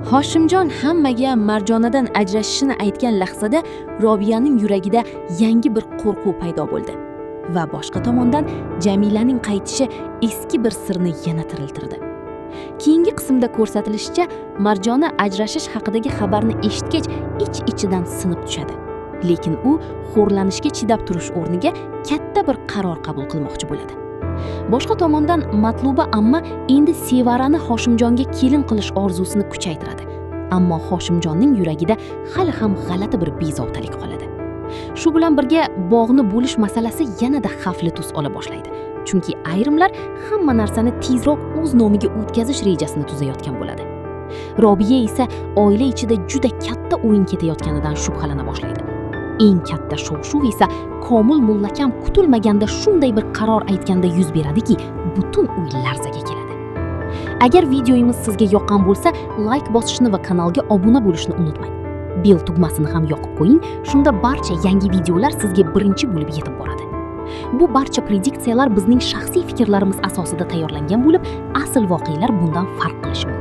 Hoshimjon hammaga Marjonadan ajrashishini aytgan lahzada Robiyaning yuragida yangi bir qo'rquv paydo bo'ldi va boshqa tomondan Jamilaning qaytishi eski bir sirni yana tiriltirdi. Keyingi qismda ko'rsatilishicha, Marjona ajrashish haqidagi xabarni eshitgach ich-ichidan sinib tushadi. Lekin u xo'rlanishga chidab turish o'rniga katta bir qaror qabul qilmoqchi bo'ladi. Boshqa tomondan Matluba amma endi Sevarani Hoshimjonga kelin qilish orzusini kuchaytiradi. Ammo Hoshimjonning yuragida hali ham g'alati bir bezovtalik qoladi. Shu bilan birga bog'ni bo'lish masalasi yanada xavfli tus ola boshlaydi. Chunki ayrimlar hamma narsani tezroq o'z nomiga o'tkazish rejasini tuzayotgan bo'ladi. Robiya esa oila ichida juda katta o'yin ketayotganidan shubhalana boshlaydi. Eng katta shov-shuv esa Komil mullakam kutilmaganda shunday bir qaror aytganda yuz beradiki, butun uy larzaga keladi. Agar videomiz sizga yoqqan bo'lsa, like bosishni va kanalga obuna bo'lishni unutmang. Bell tugmasini ham yoqib qo'ying, shunda barcha yangi videolar sizga birinchi bo'lib yetib boradi. Bu barcha prediksiyalar bizning shaxsiy fikrlarimiz asosida tayyorlangan bo'lib, asl voqealar bundan farq qilishi mumkin.